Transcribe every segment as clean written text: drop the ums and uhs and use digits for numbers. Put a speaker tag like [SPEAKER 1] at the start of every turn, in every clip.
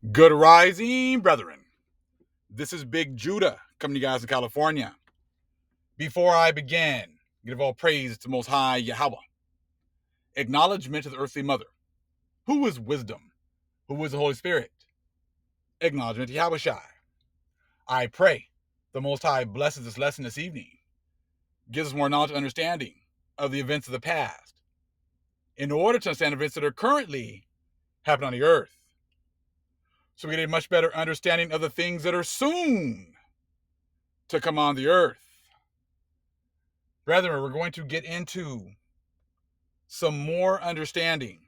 [SPEAKER 1] Good rising, brethren. This is Big Judah coming to you guys in California. Before I begin, give all praise to Most High Yahweh. Acknowledgement to the earthly mother. Who is wisdom? Who is the Holy Spirit? Acknowledgement to Yahweh Shai. I pray the Most High blesses this lesson this evening, gives us more knowledge and understanding of the events of the past, in order to understand events that are currently happening on the earth, so we get a much better understanding of the things that are soon to come on the earth. Brethren, we're going to get into some more understanding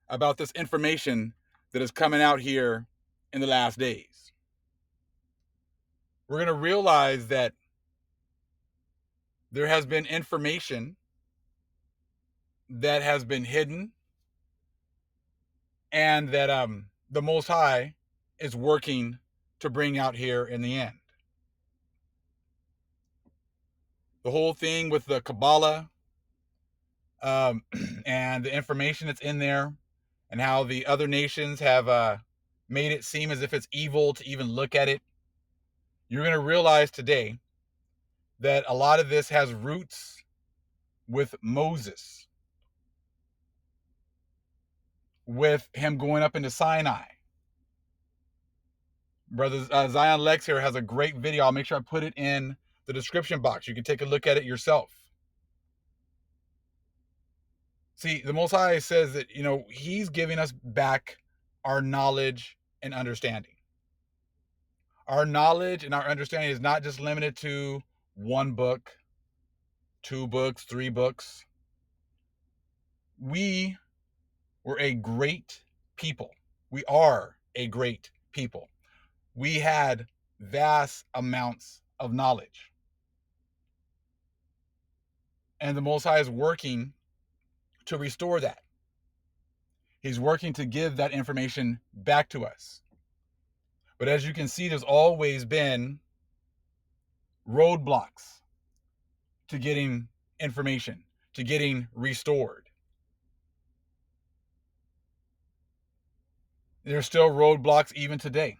[SPEAKER 1] about this information that is coming out here in the last days. We're going to realize that there has been information that has been hidden, and that the Most High is working to bring out here in the end. The whole thing with the Kabbalah and the information that's in there, and how the other nations have made it seem as if it's evil to even look at it. You're going to realize today that a lot of this has roots with Moses, with him going up into Sinai. Brother Zion Lexx here has a great video. I'll make sure I put it in the description box. You can take a look at it yourself. See, the Most High says that, he's giving us back our knowledge and understanding. Our knowledge and our understanding is not just limited to one book, 2 books, 3 books. We were a great people. We are a great people. We had vast amounts of knowledge. And the Most High is working to restore that. He's working to give that information back to us. But as you can see, there's always been roadblocks to getting information, to getting restored. There's still roadblocks even today.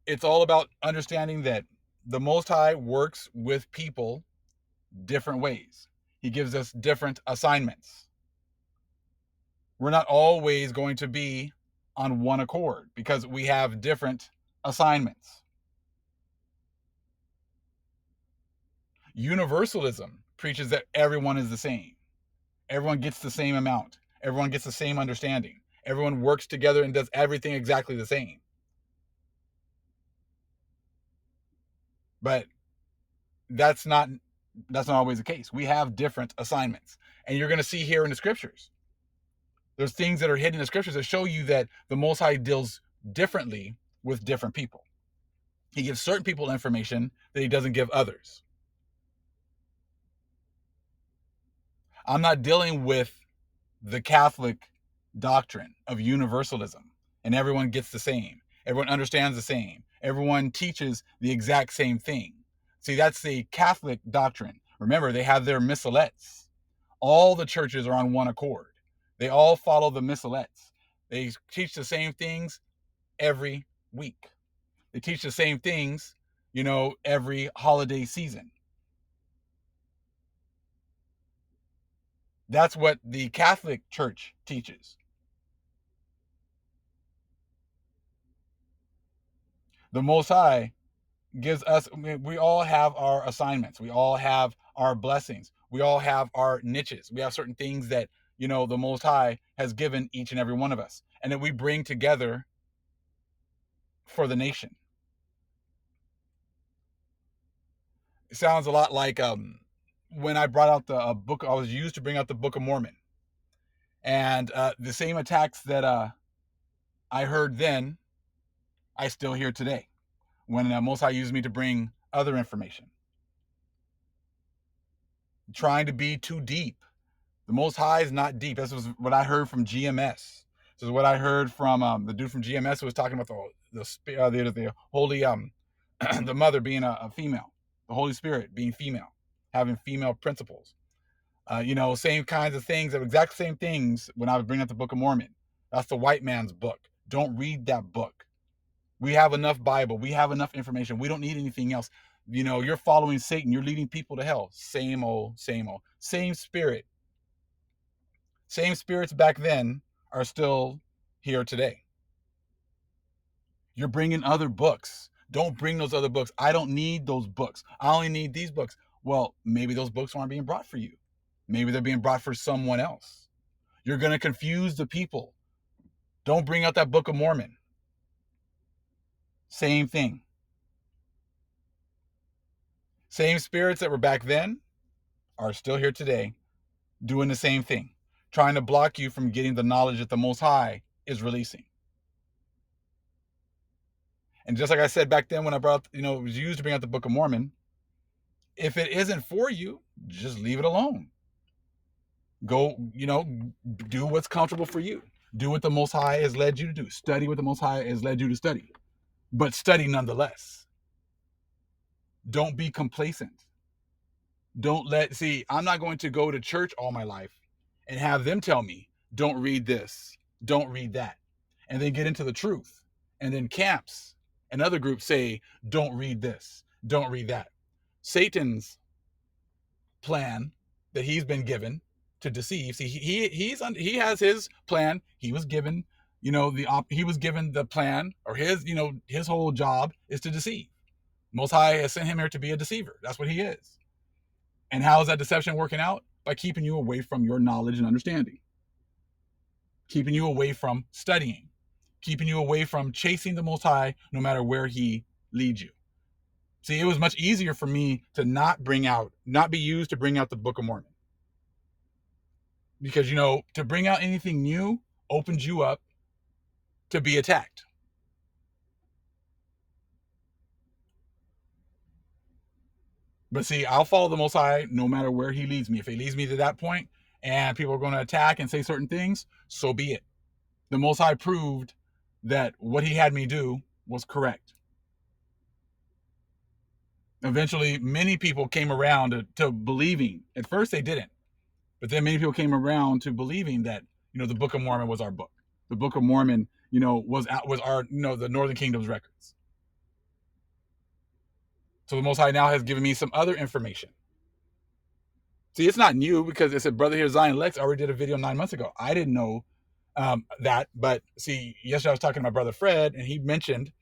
[SPEAKER 1] It's all about understanding that the Most High works with people different ways. He gives us different assignments. We're not always going to be on one accord because we have different assignments. Universalism preaches that everyone is the same. Everyone gets the same amount. Everyone gets the same understanding. Everyone works together and does everything exactly the same. But that's not always the case. We have different assignments. And you're going to see here in the scriptures, there's things that are hidden in the scriptures that show you that the Most High deals differently with different people. He gives certain people information that he doesn't give others. I'm not dealing with the Catholic doctrine of universalism and everyone gets the same. Everyone understands the same. Everyone teaches the exact same thing. See, that's the Catholic doctrine. Remember, they have their missalettes. All the churches are on one accord. They all follow the missalettes. They teach the same things every week. They teach the same things, every holiday season. That's what the Catholic Church teaches. The Most High gives us, we all have our assignments. We all have our blessings. We all have our niches. We have certain things that, the Most High has given each and every one of us, and that we bring together for the nation. It sounds a lot like when I brought out the book, I was used to bring out the Book of Mormon. And the same attacks that I heard then, I still hear today, when Most High used me to bring other information. Trying to be too deep. The Most High is not deep. This was what I heard from GMS. This is what I heard from the dude from GMS who was talking about the holy, the mother being a female, the Holy Spirit being female, having female principles. Same kinds of things, the exact same things when I was bringing up the Book of Mormon. That's the white man's book. Don't read that book. We have enough Bible. We have enough information. We don't need anything else. You're following Satan. You're leading people to hell. Same old, same old. Same spirit. Same spirits back then are still here today. You're bringing other books. Don't bring those other books. I don't need those books. I only need these books. Well, maybe those books aren't being brought for you. Maybe they're being brought for someone else. You're going to confuse the people. Don't bring out that Book of Mormon. Same thing. Same spirits that were back then are still here today doing the same thing, trying to block you from getting the knowledge that the Most High is releasing. And just like I said back then when I brought, it was used to bring out the Book of Mormon, if it isn't for you, just leave it alone. Go, do what's comfortable for you. Do what the Most High has led you to do. Study what the Most High has led you to study. But study nonetheless. Don't be complacent. I'm not going to go to church all my life and have them tell me, don't read this, don't read that. And then get into the truth. And then camps and other groups say, don't read this, don't read that. Satan's plan that he's been given to deceive. See, he has his plan. He was given, he was given the plan, or his whole job is to deceive. Most High has sent him here to be a deceiver. That's what he is. And how is that deception working out? By keeping you away from your knowledge and understanding. Keeping you away from studying. Keeping you away from chasing the Most High no matter where he leads you. See, it was much easier for me to not be used to bring out the Book of Mormon. Because, to bring out anything new opens you up to be attacked. But see, I'll follow the Most High no matter where he leads me. If he leads me to that point and people are going to attack and say certain things, so be it. The Most High proved that what he had me do was correct. Eventually, many people came around to believing. At first, they didn't. But then many people came around to believing that, the Book of Mormon was our book. The Book of Mormon, was our, the Northern Kingdom's records. So the Most High now has given me some other information. See, it's not new because it said Brother here, Zion Lexx, already did a video 9 months ago. I didn't know that. But see, yesterday I was talking to my brother Fred, and he mentioned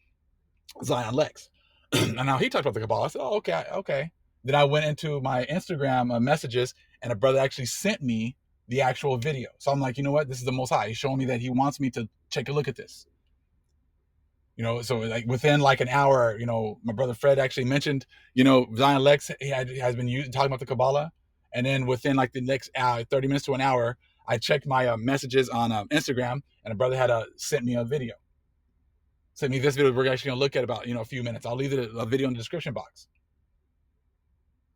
[SPEAKER 1] Zion Lexx. And now he talked about the Kabbalah. I said, oh, okay. Then I went into my Instagram messages, and a brother actually sent me the actual video. So I'm like, you know what? This is the Most High. He's showing me that he wants me to take a look at this. So like within like an hour, my brother Fred actually mentioned, Zion Lexx has been talking about the Kabbalah. And then within like the next 30 minutes to an hour, I checked my messages on Instagram, and a brother had sent me a video. Sent me this video we're actually going to look at about, a few minutes. I'll leave a video in the description box.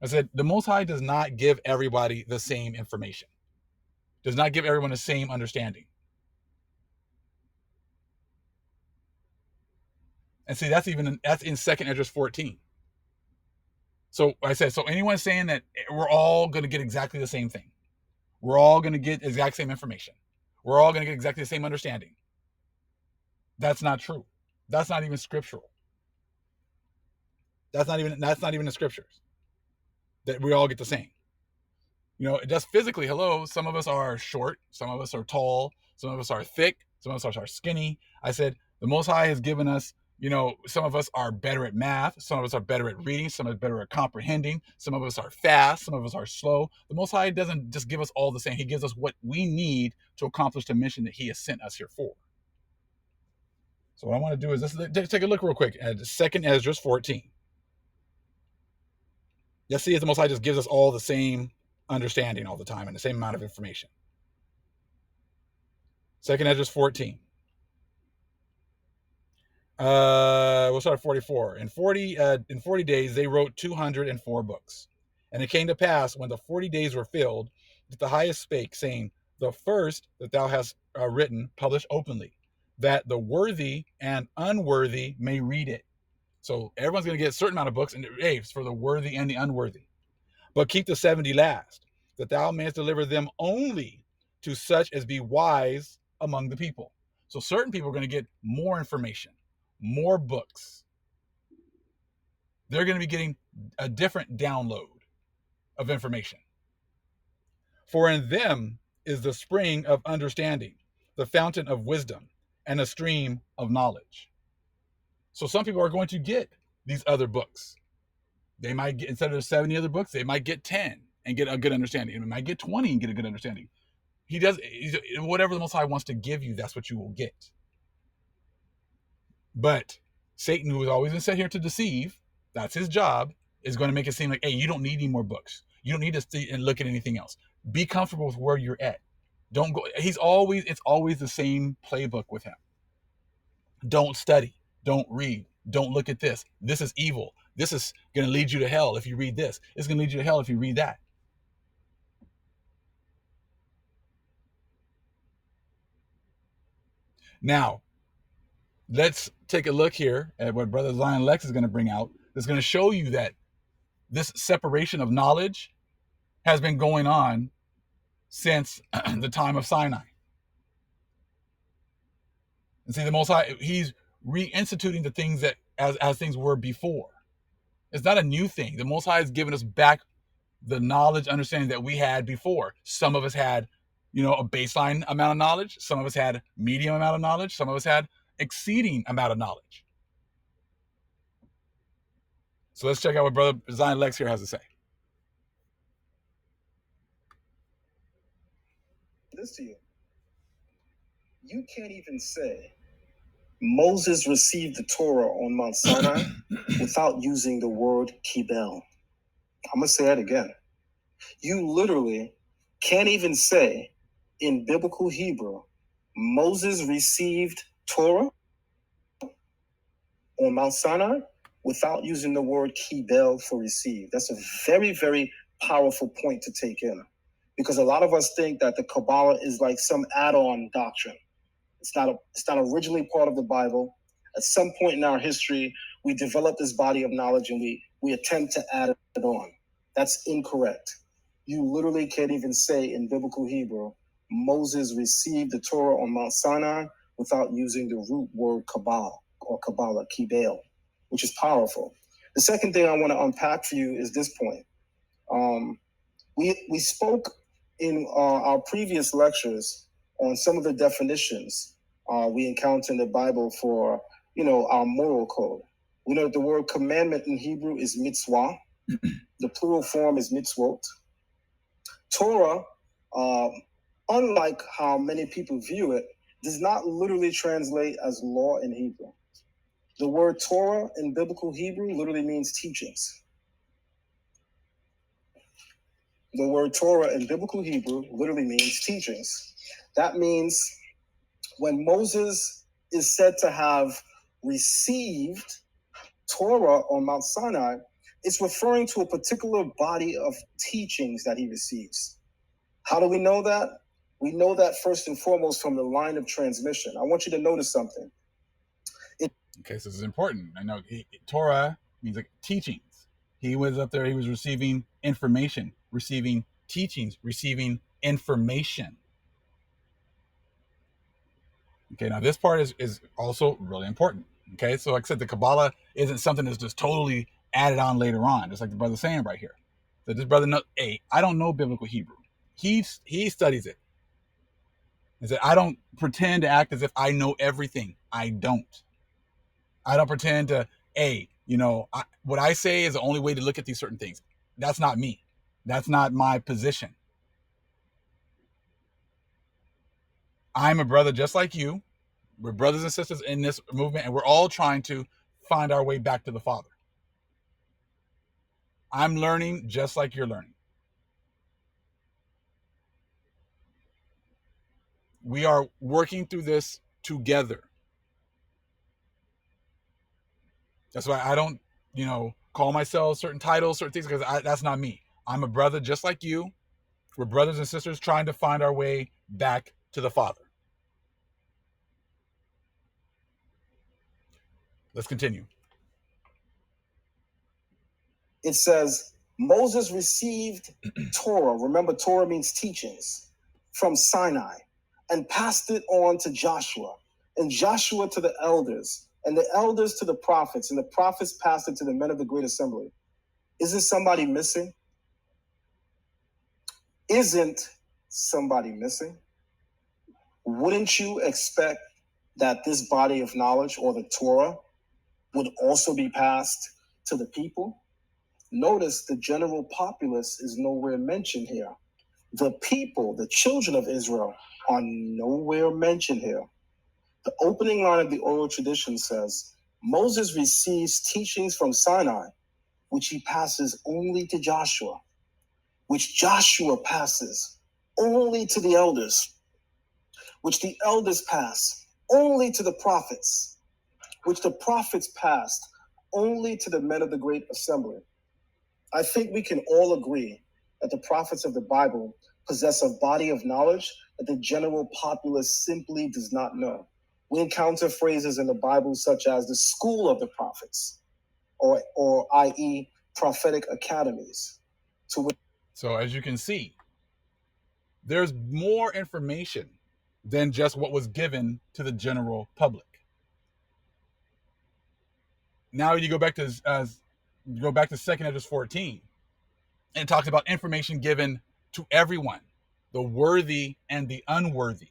[SPEAKER 1] I said, the Most High does not give everybody the same information. Does not give everyone the same understanding. And see, that's in 2nd Esdras 14. So I said, so anyone saying that we're all going to get exactly the same thing. We're all going to get exact same information. We're all going to get exactly the same understanding. That's not true. That's not even scriptural. That's not even the scriptures. That we all get the same. Just physically, some of us are short, some of us are tall, some of us are thick, some of us are skinny. I said, the Most High has given us, some of us are better at math, some of us are better at reading, some of us are better at comprehending, some of us are fast, some of us are slow. The Most High doesn't just give us all the same. He gives us what we need to accomplish the mission that he has sent us here for. So what I want to do is let's take a look real quick at 2nd Esdras 14. Let's see if the Most High just gives us all the same understanding all the time and the same amount of information. 2nd Esdras 14. We'll start at 44. In 40 days they wrote 204 books. And it came to pass when the 40 days were filled that the highest spake, saying, the first that thou hast written, publish openly, that the worthy and unworthy may read it. So everyone's going to get a certain amount of books, and hey, it's for the worthy and the unworthy. But keep the 70 last, that thou mayest deliver them only to such as be wise among the people. So certain people are going to get more information, more books. They're going to be getting a different download of information. For in them is the spring of understanding, the fountain of wisdom, and a stream of knowledge. So some people are going to get these other books. They might get, instead of 70 other books, they might get 10 and get a good understanding. They might get 20 and get a good understanding. Whatever the Most High wants to give you, that's what you will get. But Satan, who has always been set here to deceive, that's his job, is going to make it seem like, hey, you don't need any more books. You don't need to see and look at anything else. Be comfortable with where you're at. Don't go. It's always the same playbook with him. Don't study. Don't read. Don't look at this. This is evil. This is going to lead you to hell if you read this. It's going to lead you to hell if you read that. Now, let's take a look here at what Brother Zion Lexx is going to bring out. That's going to show you that this separation of knowledge has been going on since the time of Sinai. And see, the Most High, he's reinstituting the things that as things were before. It's not a new thing. The Most High has given us back the knowledge, understanding that we had before. Some of us had, a baseline amount of knowledge. Some of us had medium amount of knowledge. Some of us had exceeding amount of knowledge. So let's check out what Brother Zion Lexx here has to say.
[SPEAKER 2] This to you. You can't even say Moses received the Torah on Mount Sinai without using the word kibel. I'm going to say that again. You literally can't even say in biblical Hebrew, Moses received Torah on Mount Sinai without using the word kibel for receive. That's a very, very powerful point to take in, because a lot of us think that the Kabbalah is like some add-on doctrine. It's not originally part of the Bible. At some point in our history, we develop this body of knowledge and we attempt to add it on. That's incorrect. You literally can't even say in biblical Hebrew, Moses received the Torah on Mount Sinai without using the root word Kabbalah or Kabbalah, kibel, which is powerful. The second thing I want to unpack for you is this point. We spoke in our previous lectures on some of the definitions we encounter in the Bible for, our moral code. We know that the word commandment in Hebrew is mitzvah. The plural form is mitzvot. Torah, unlike how many people view it, does not literally translate as law in Hebrew. The word Torah in biblical Hebrew literally means teachings. The word Torah in biblical Hebrew literally means teachings. That means when Moses is said to have received Torah on Mount Sinai, it's referring to a particular body of teachings that he receives. How do we know that? We know that first and foremost from the line of transmission. I want you to notice something.
[SPEAKER 1] Okay, so this is important. I know Torah means like teachings. He was up there, he was receiving information, receiving teachings, receiving information. Okay, now this part is also really important. Okay, so like I said, the Kabbalah isn't something that's just totally added on later on, just like the brother's saying right here. So this brother knows, hey, I don't know biblical Hebrew. He studies it. He said, I don't pretend to act as if I know everything. I don't pretend to, what I say is the only way to look at these certain things. That's not me. That's not my position. I'm a brother just like you. We're brothers and sisters in this movement, and we're all trying to find our way back to the Father. I'm learning just like you're learning. We are working through this together. That's why I don't, call myself certain titles, certain things, because that's not me. I'm a brother just like you. We're brothers and sisters trying to find our way back to the Father. Let's continue.
[SPEAKER 2] It says Moses received Torah. Remember, Torah means teachings from Sinai, and passed it on to Joshua, and Joshua to the elders, and the elders to the prophets, and the prophets passed it to the men of the great assembly. Isn't somebody missing? Isn't somebody missing? Wouldn't you expect that this body of knowledge, or the Torah, would also be passed to the people? Notice the general populace is nowhere mentioned here. The people, the children of Israel, are nowhere mentioned here. The opening line of the oral tradition says, Moses receives teachings from Sinai, which he passes only to Joshua, which Joshua passes only to the elders, which the elders pass only to the prophets, which the prophets passed only to the men of the great assembly. I think we can all agree that the prophets of the Bible possess a body of knowledge that the general populace simply does not know. We encounter phrases in the Bible such as the school of the prophets, or i.e., prophetic academies.
[SPEAKER 1] So as you can see, there's more information than just what was given to the general public. Now you go back to 2nd Esdras 14, and it talks about information given to everyone, the worthy and the unworthy,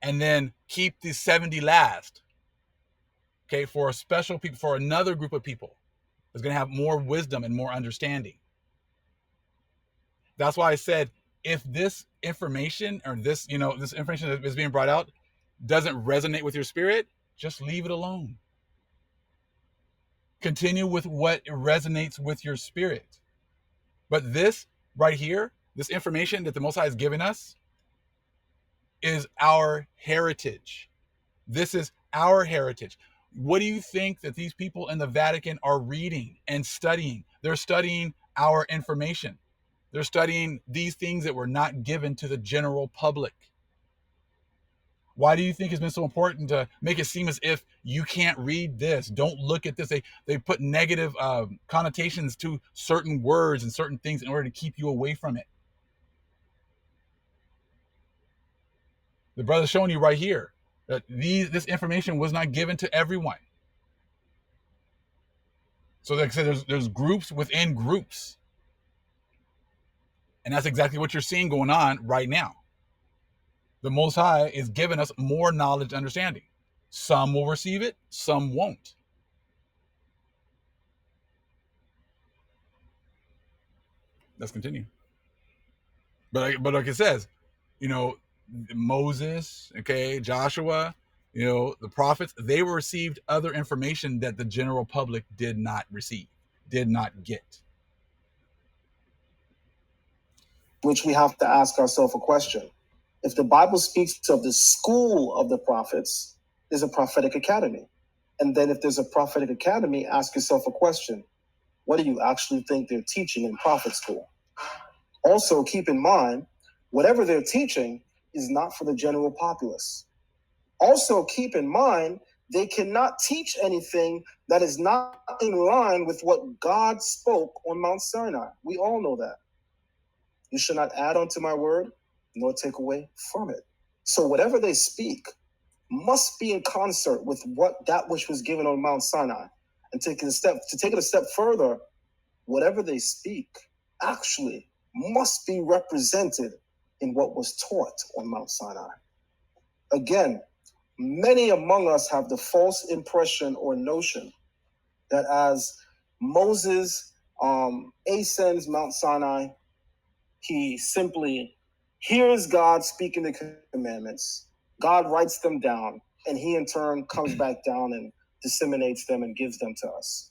[SPEAKER 1] and then keep the 70 last. Okay, for a special people, for another group of people is going to have more wisdom and more understanding. That's why I said, if this information, or this information that is being brought out doesn't resonate with your spirit, just leave it alone. Continue with what resonates with your spirit. But this right here, this information that the Most High has given us, is our heritage. This is our heritage. What do you think that these people in the Vatican are reading and studying? They're studying our information. They're studying these things that were not given to the general public. Why do you think it's been so important to make it seem as if you can't read this? Don't look at this. They put negative connotations to certain words and certain things in order to keep you away from it. The brother's showing you right here that this information was not given to everyone. So like I said, there's groups within groups. And that's exactly what you're seeing going on right now. The Most High is giving us more knowledge and understanding. Some will receive it, some won't. Let's continue. But like it says, Moses, okay, Joshua, the prophets, they received other information that the general public did not receive, did not get.
[SPEAKER 2] Which we have to ask ourselves a question. If the Bible speaks of the school of the prophets, there's a prophetic academy. And then if there's a prophetic academy, ask yourself a question. What do you actually think they're teaching in prophet school? Also, keep in mind, whatever they're teaching is not for the general populace. Also, keep in mind, they cannot teach anything that is not in line with what God spoke on Mount Sinai. We all know that. You should not add unto my word, nor take away from it. So whatever they speak must be in concert with that which was given on Mount Sinai. And take it a step further, whatever they speak actually must be represented in what was taught on Mount Sinai. Again, many among us have the false impression or notion that as Moses ascends Mount Sinai, he simply hears God speaking the commandments, God writes them down, and he in turn comes back down and disseminates them and gives them to us.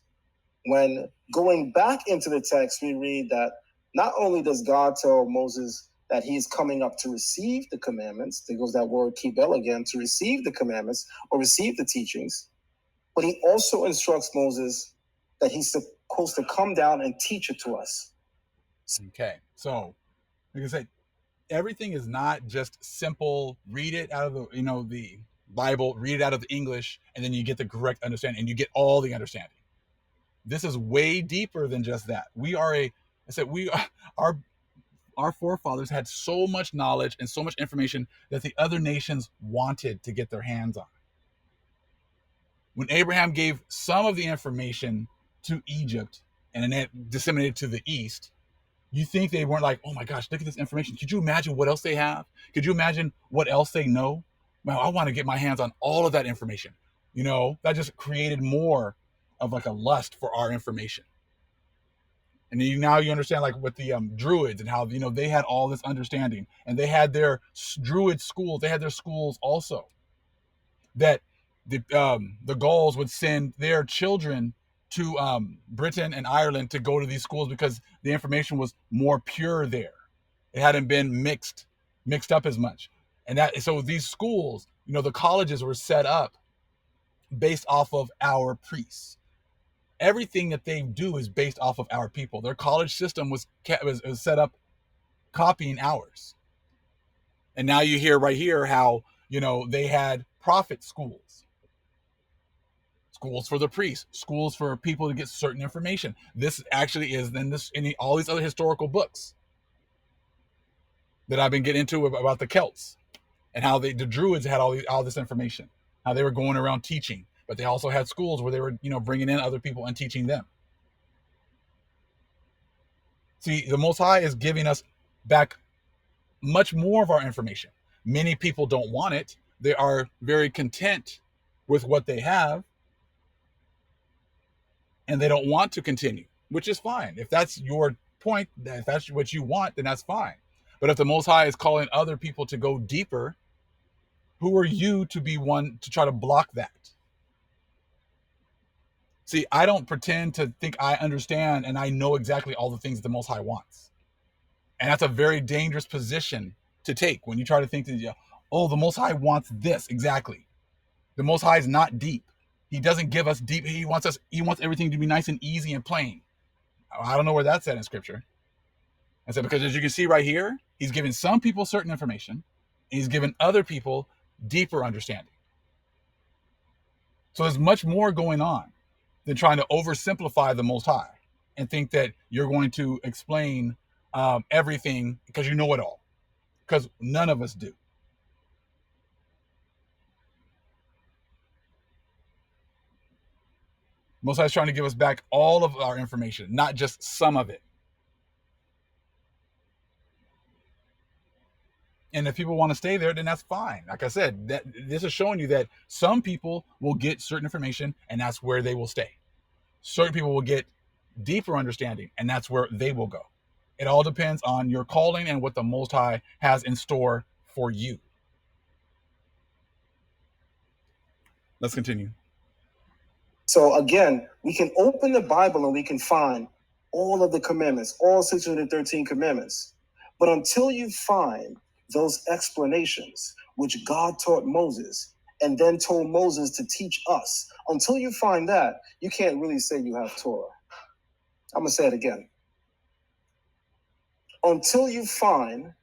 [SPEAKER 2] When going back into the text, we read that not only does God tell Moses that he's coming up to receive the commandments, there goes that word kibel again, to receive the commandments or receive the teachings, but he also instructs Moses that he's supposed to come down and teach it to us.
[SPEAKER 1] Okay, so like I said, everything is not just simple, read it out of the Bible, read it out of the English, and then you get the correct understanding and you get all the understanding. This is way deeper than just that. We are a I said our forefathers had so much knowledge and so much information that the other nations wanted to get their hands on. When Abraham gave some of the information to Egypt and then it disseminated to the east, you think they weren't like, oh my gosh, look at this information. Could you imagine what else they have? Could you imagine what else they know? Wow, I want to get my hands on all of that information. That just created more of like a lust for our information. And now you understand, like with the druids and how they had all this understanding, and they had their druid schools. They had their schools also that the Gauls would send their children to Britain and Ireland to go to these schools because the information was more pure there. It hadn't been mixed up as much, and so these schools, the colleges were set up based off of our priests. Everything that they do is based off of our people. Their college system was set up copying ours. And now you hear right here how, they had prophet schools for the priests, schools for people to get certain information. This actually is then in all these other historical books that I've been getting into about the Celts and how the Druids had all this information, how they were going around teaching, but they also had schools where they were, bringing in other people and teaching them. See, the Most High is giving us back much more of our information. Many people don't want it. They are very content with what they have, and they don't want to continue, which is fine. If that's your point, if that's what you want, then that's fine. But if the Most High is calling other people to go deeper, who are you to be one to try to block that? See, I don't pretend to think I understand and I know exactly all the things the Most High wants. And that's a very dangerous position to take when you try to think that, oh, the Most High wants this exactly. The Most High is not deep. He doesn't give us deep. He wants everything to be nice and easy and plain. I don't know where that's at in Scripture. I said, because as you can see right here, he's giving some people certain information, and he's giving other people deeper understanding. So there's much more going on than trying to oversimplify the Most High and think that you're going to explain everything because you know it all. Because none of us do. Most High is trying to give us back all of our information, not just some of it. And if people want to stay there, then that's fine. Like I said, this is showing you that some people will get certain information, and that's where they will stay. Certain people will get deeper understanding, and that's where they will go. It all depends on your calling and what the Most High has in store for you. Let's continue.
[SPEAKER 2] So again, we can open the Bible and we can find all of the commandments, all 613 commandments. But until you find those explanations which God taught Moses and then told Moses to teach us, until you find that, you can't really say you have Torah. I'm going to say it again. Until you find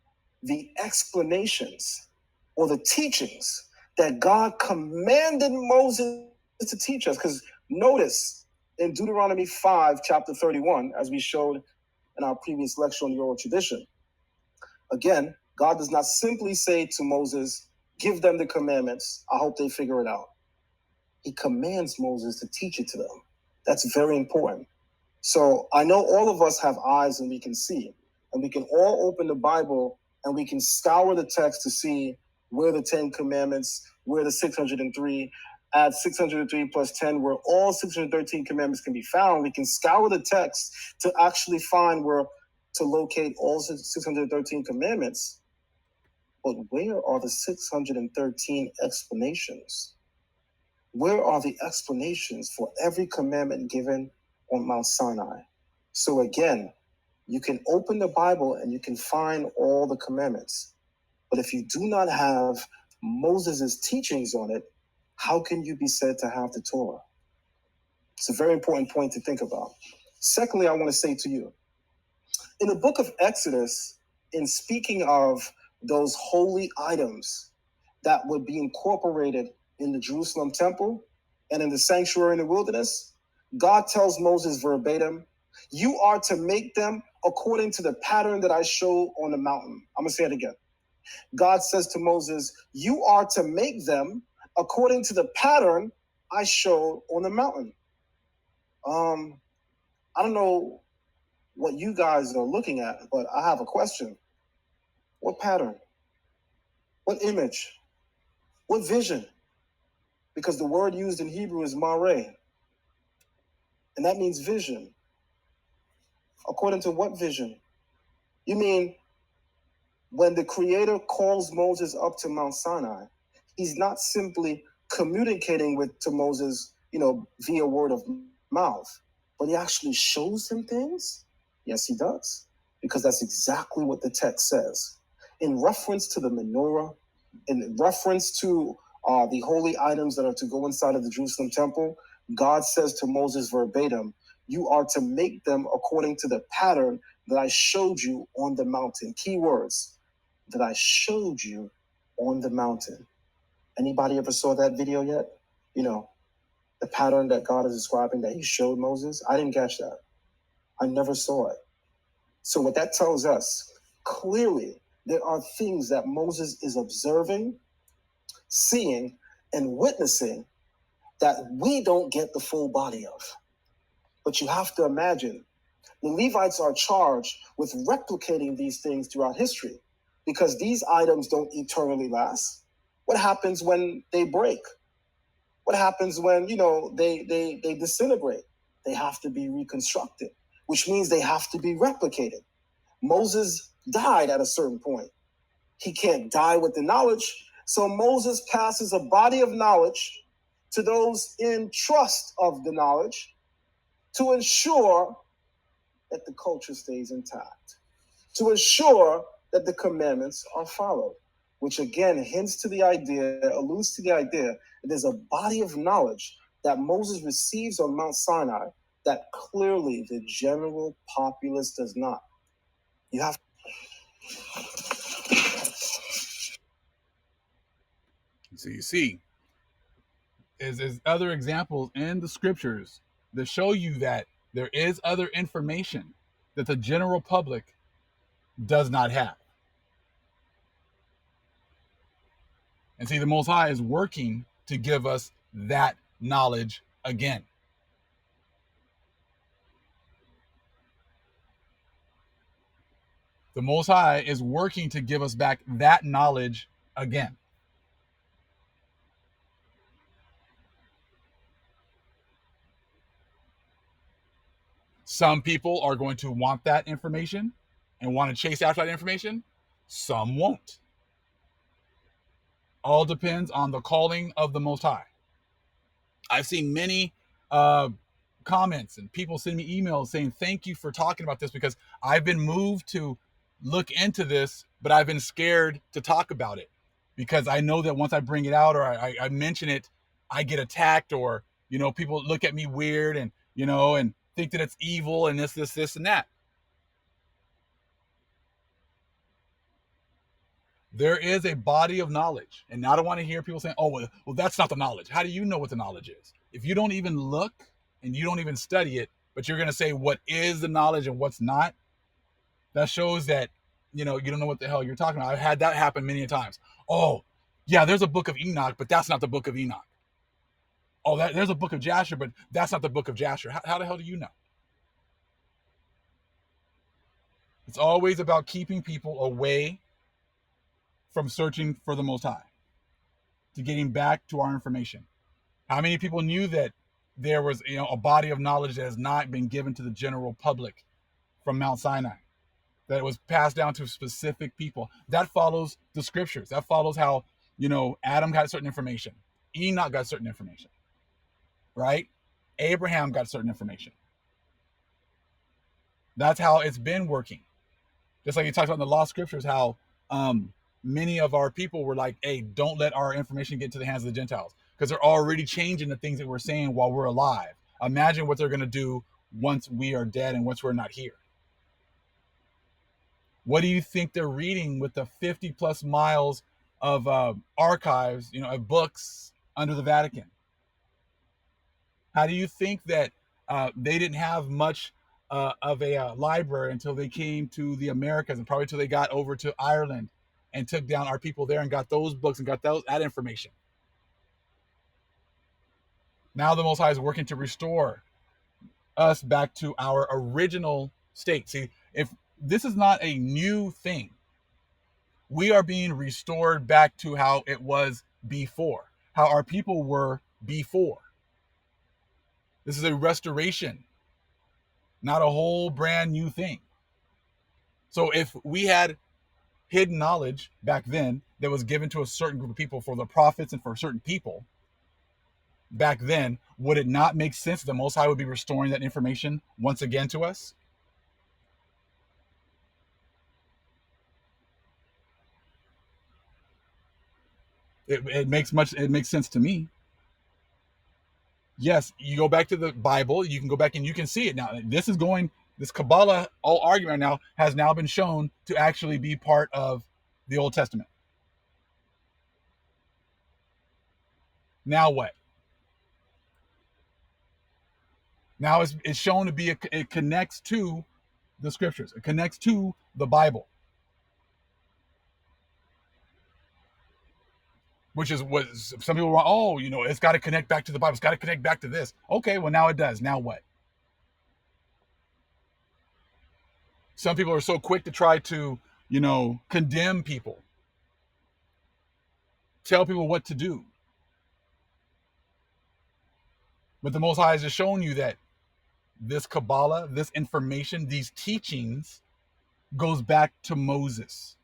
[SPEAKER 2] the explanations or the teachings that God commanded Moses to teach us, because notice in Deuteronomy 5, chapter 31, as we showed in our previous lecture on the oral tradition, again, God does not simply say to Moses, give them the commandments, I hope they figure it out. He commands Moses to teach it to them. That's very important. So I know all of us have eyes and we can see, and we can all open the Bible and we can scour the text to see where the 10 commandments, where the 603, add 603 plus 10, where all 613 commandments can be found. We can scour the text to actually find where to locate all 613 commandments. But where are the 613 explanations? Where are the explanations for every commandment given on Mount Sinai? So again, you can open the Bible and you can find all the commandments. But if you do not have Moses' teachings on it, how can you be said to have the Torah? It's a very important point to think about. Secondly, I want to say to you, in the book of Exodus, in speaking of those holy items that would be incorporated in the Jerusalem temple and in the sanctuary in the wilderness, God tells Moses verbatim, you are to make them according to the pattern that I showed on the mountain. I'm going to say it again. God says to Moses, you are to make them according to the pattern I showed on the mountain. I don't know what you guys are looking at, but I have a question. What pattern? What image? What vision? Because the word used in Hebrew is mareh, and that means vision. According to what vision? You mean when the Creator calls Moses up to Mount Sinai, he's not simply communicating to Moses, via word of mouth, but he actually shows him things? Yes, he does, because that's exactly what the text says. In reference to the menorah, in reference to the holy items that are to go inside of the Jerusalem temple, God says to Moses verbatim, you are to make them according to the pattern that I showed you on the mountain. Key words, that I showed you on the mountain. Anybody ever saw that video yet? The pattern that God is describing that he showed Moses? I didn't catch that. I never saw it. So what that tells us, clearly, there are things that Moses is observing, seeing, and witnessing that we don't get the full body of. But you have to imagine, the Levites are charged with replicating these things throughout history because these items don't eternally last. What happens when they break? What happens when, they disintegrate? They have to be reconstructed, which means they have to be replicated. Moses died at a certain point. He can't die with the knowledge. So Moses passes a body of knowledge to those in trust of the knowledge to ensure that the culture stays intact, to ensure that the commandments are followed, which again hints to the idea, alludes to the idea that there's a body of knowledge that Moses receives on Mount Sinai that clearly the general populace does not. You have.
[SPEAKER 1] So you see, is other examples in the scriptures that show you that there is other information that the general public does not have. And see, the Most High is working to give us that knowledge again. The Most High is working to give us back that knowledge again. Some people are going to want that information and want to chase after that information. Some won't. All depends on the calling of the Most High. I've seen many comments and people send me emails saying, thank you for talking about this because I've been moved to look into this, but I've been scared to talk about it because I know that once I bring it out or I mention it, I get attacked or, people look at me weird and, and think that it's evil and this, and that. There is a body of knowledge. And I don't want to hear people saying, oh, well, that's not the knowledge. How do you know what the knowledge is? If you don't even look and you don't even study it, but you're going to say what is the knowledge and what's not, that shows that, you don't know what the hell you're talking about. I've had that happen many times. Oh, yeah, there's a book of Enoch, but that's not the book of Enoch. Oh, there's a book of Jasher, but that's not the book of Jasher. How the hell do you know? It's always about keeping people away from searching for the Most High, to getting back to our information. How many people knew that there was a body of knowledge that has not been given to the general public from Mount Sinai, that it was passed down to specific people? That follows the scriptures. That follows how Adam got certain information, Enoch got certain information, right? Abraham got certain information. That's how it's been working. Just like he talks about in the lost scriptures, how many of our people were like, hey, don't let our information get to the hands of the Gentiles, because they're already changing the things that we're saying while we're alive. Imagine what they're going to do once we are dead and once we're not here. What do you think they're reading with the 50 plus miles of archives, of books under the Vatican? How do you think that they didn't have much library until they came to the Americas, and probably until they got over to Ireland and took down our people there and got those books and got that information. Now the Most High is working to restore us back to our original state. See, if this is not a new thing, we are being restored back to how it was before, how our people were before. This is a restoration, not a whole brand new thing. So if we had hidden knowledge back then that was given to a certain group of people for the prophets and for certain people back then, would it not make sense that the Most High would be restoring that information once again to us? It makes sense to me. Yes, you go back to the Bible, you can go back and you can see it now. This Kabbalah all argument now has now been shown to actually be part of the Old Testament. Now what? Now it's shown to be it connects to the scriptures. It connects to the Bible, which is what some people are. Oh, it's got to connect back to the Bible. It's got to connect back to this. Okay, well now it does. Now what? Some people are so quick to try to, condemn people, tell people what to do. But the Most High has just shown you that this Kabbalah, this information, these teachings goes back to Moses,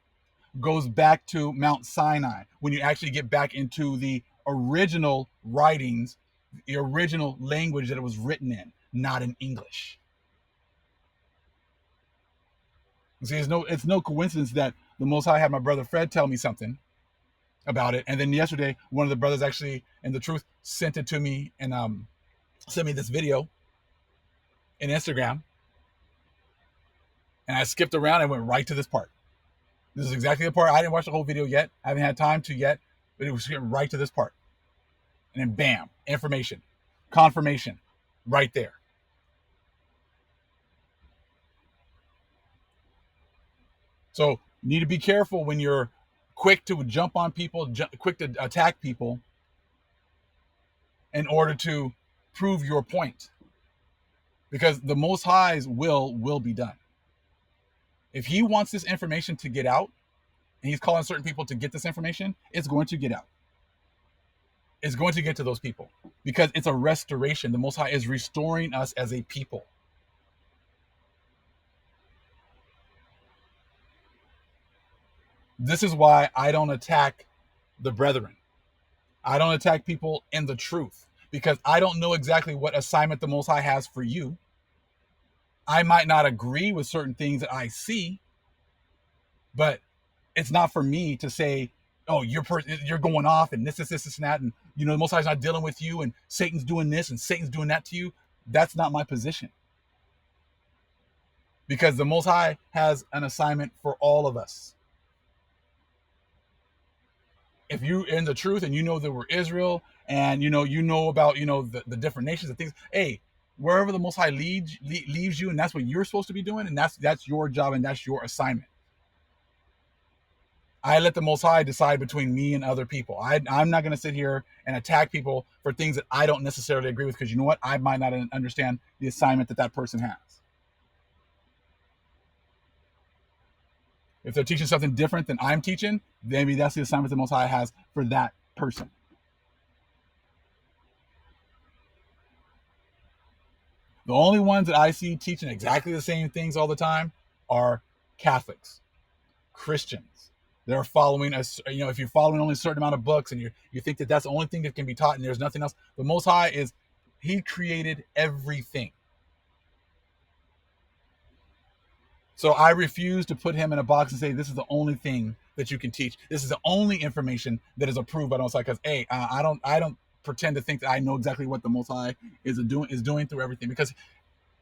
[SPEAKER 1] goes back to Mount Sinai, when you actually get back into the original writings, the original language that it was written in, not in English. See, it's no coincidence that the Most High had my brother Fred tell me something about it, and then yesterday one of the brothers actually, in the truth, sent it to me and sent me this video in Instagram, and I skipped around and went right to this part. This is exactly the part. I didn't watch the whole video yet. I haven't had time to yet, but it was getting right to this part. And then bam, information, confirmation, right there. So you need to be careful when you're quick to jump on people, quick to attack people in order to prove your point. Because the Most High's will be done. If he wants this information to get out, and he's calling certain people to get this information, it's going to get out. It's going to get to those people because it's a restoration. The Most High is restoring us as a people. This is why I don't attack the brethren. I don't attack people in the truth because I don't know exactly what assignment the Most High has for you. I might not agree with certain things that I see, but it's not for me to say, oh, you're going off and this, and that, and the Most High's not dealing with you, and Satan's doing this and Satan's doing that to you. That's not my position. Because the Most High has an assignment for all of us. If you're in the truth and that we're Israel and you know about the different nations and things, hey, wherever the Most High leaves you, and that's what you're supposed to be doing, and that's your job and that's your assignment. I let the Most High decide between me and other people. I'm not going to sit here and attack people for things that I don't necessarily agree with, because you know what? I might not understand the assignment that person has. If they're teaching something different than I'm teaching, maybe that's the assignment the Most High has for that person. The only ones that I see teaching exactly the same things all the time are Catholics, Christians. They're following us. If you're following only a certain amount of books and you think that that's the only thing that can be taught and there's nothing else, the Most High he created everything. So I refuse to put him in a box and say, this is the only thing that you can teach. This is the only information that is approved by the Most High. Because, I don't pretend to think that I know exactly what the Most High is doing through everything, because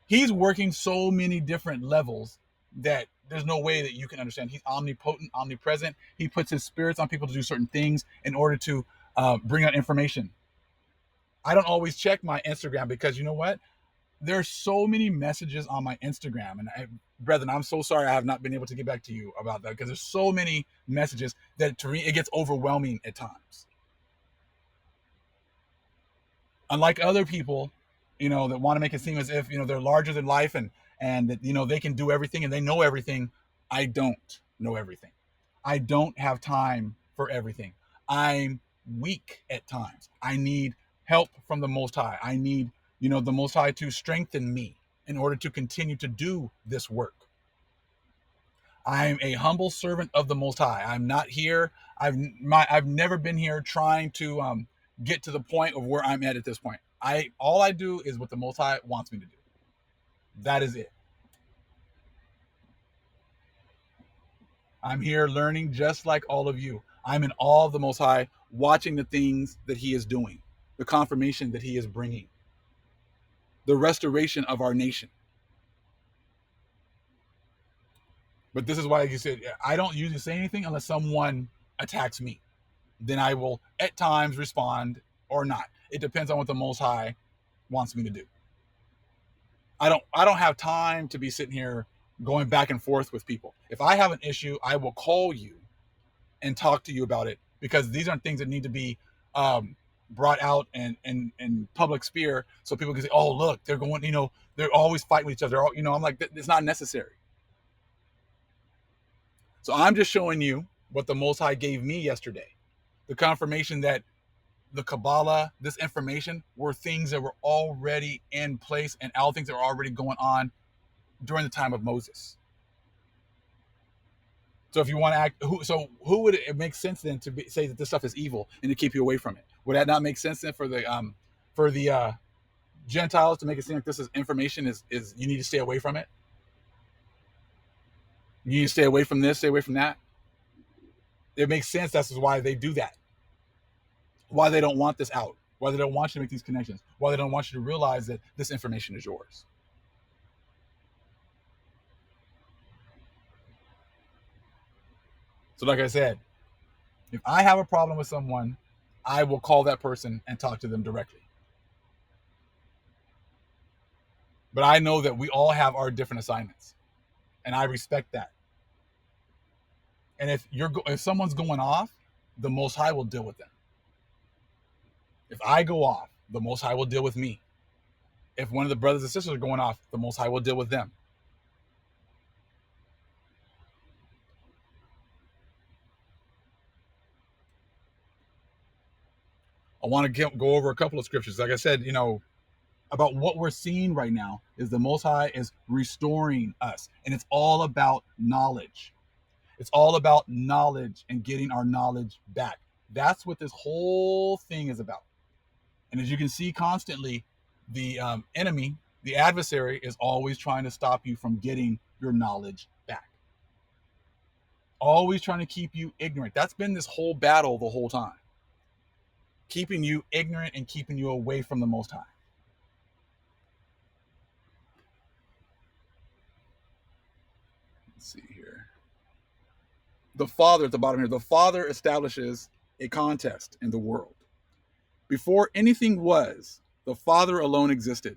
[SPEAKER 1] he's working so many different levels that there's no way that you can understand. He's omnipotent, omnipresent. He puts his spirits on people to do certain things in order to bring out information. I don't always check my Instagram because you know what? there's so many messages on my Instagram, and brethren, I'm so sorry I have not been able to get back to you about that, because there's so many messages that to me it gets overwhelming at times. Unlike other people, that want to make it seem as if they're larger than life, and that they can do everything and they know everything. I don't know everything. I don't have time for everything. I'm weak at times. I need help from the Most High. I need the Most High to strengthen me in order to continue to do this work. I'm a humble servant of the Most High. I'm not here. I've never been here trying to get to the point of where I'm at this point. All I do is what the Most High wants me to do. That is it. I'm here learning just like all of you. I'm in awe of the Most High, watching the things that He is doing, the confirmation that He is bringing, the restoration of our nation. But this is why, like you said, I don't usually say anything unless someone attacks me. Then I will at times respond or not. It depends on what the Most High wants me to do. I don't have time to be sitting here going back and forth with people. If I have an issue, I will call you and talk to you about it, because these aren't things that need to be brought out in public sphere so people can say, oh, look, they're going, they're always fighting with each other. I'm like, it's not necessary. So I'm just showing you what the Most High gave me yesterday. The confirmation that the Kabbalah, this information, were things that were already in place and all things that were already going on during the time of Moses. So if you want to who would it make sense then to say that this stuff is evil and to keep you away from it? Would that not make sense then for the Gentiles to make it seem like this is information is you need to stay away from it? You need to stay away from this, stay away from that. It makes sense. That's why they do that. Why they don't want this out. Why they don't want you to make these connections. Why they don't want you to realize that this information is yours. So like I said, if I have a problem with someone, I will call that person and talk to them directly. But I know that we all have our different assignments, and I respect that. And if someone's going off, the Most High will deal with them. If I go off, the Most High will deal with me. If one of the brothers and sisters are going off, the Most High will deal with them. I want to go over a couple of scriptures. Like I said, about what we're seeing right now is the Most High is restoring us. And it's all about knowledge. It's all about knowledge and getting our knowledge back. That's what this whole thing is about. And as you can see constantly, the enemy, the adversary, is always trying to stop you from getting your knowledge back. Always trying to keep you ignorant. That's been this whole battle the whole time. Keeping you ignorant and keeping you away from the Most High. Let's see here. The Father at the bottom here. The Father establishes a contest in the world. Before anything was, the Father alone existed.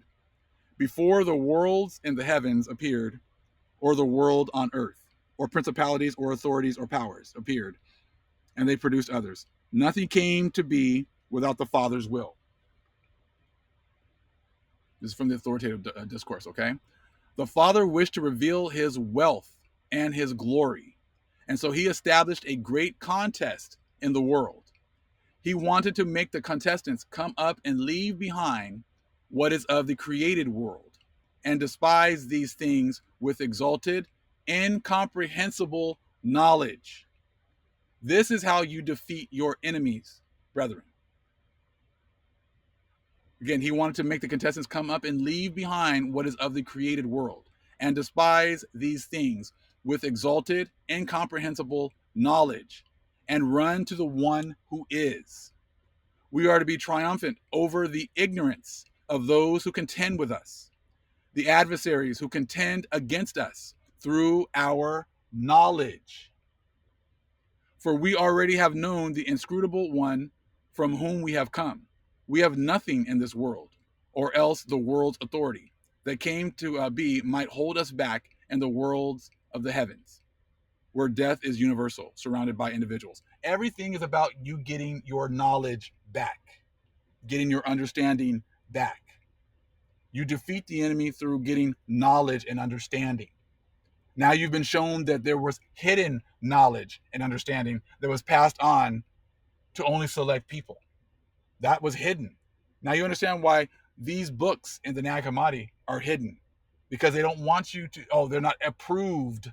[SPEAKER 1] Before the worlds and the heavens appeared, or the world on earth, or principalities or authorities or powers appeared, and they produced others. Nothing came to be without the Father's will. This is from the authoritative discourse, okay? The Father wished to reveal His wealth and His glory, and so He established a great contest in the world. He wanted to make the contestants come up and leave behind what is of the created world and despise these things with exalted, incomprehensible knowledge. This is how you defeat your enemies, brethren. Again, He wanted to make the contestants come up and leave behind what is of the created world and despise these things with exalted, incomprehensible knowledge and run to the one who is. We are to be triumphant over the ignorance of those who contend with us, the adversaries who contend against us through our knowledge. For we already have known the inscrutable one from whom we have come. We have nothing in this world, or else the world's authority. that came to be might hold us back in the worlds of the heavens, where death is universal, surrounded by individuals. Everything is about you getting your knowledge back, getting your understanding back. You defeat the enemy through getting knowledge and understanding. Now you've been shown that there was hidden knowledge and understanding that was passed on to only select people. That was hidden. Now you understand why these books in the Nag Hammadi are hidden, because they don't want you to, they're not approved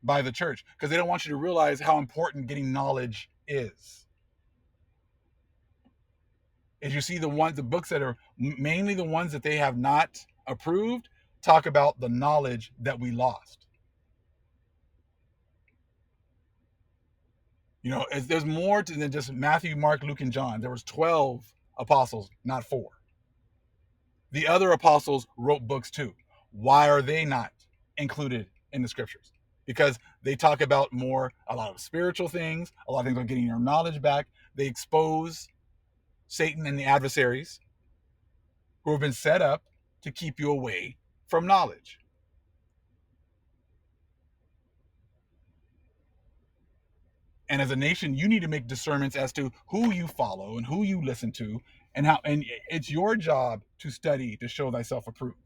[SPEAKER 1] by the church, because they don't want you to realize how important getting knowledge is. As you see, the books that are mainly the ones that they have not approved talk about the knowledge that we lost. There's more than just Matthew, Mark, Luke, and John. There was 12 apostles, not 4. The other apostles wrote books too. Why are they not included in the scriptures? Because they talk about a lot of spiritual things, a lot of things on getting your knowledge back. They expose Satan and the adversaries who have been set up to keep you away from knowledge. And as a nation, you need to make discernments as to who you follow and who you listen to, and it's your job to study to show thyself approved.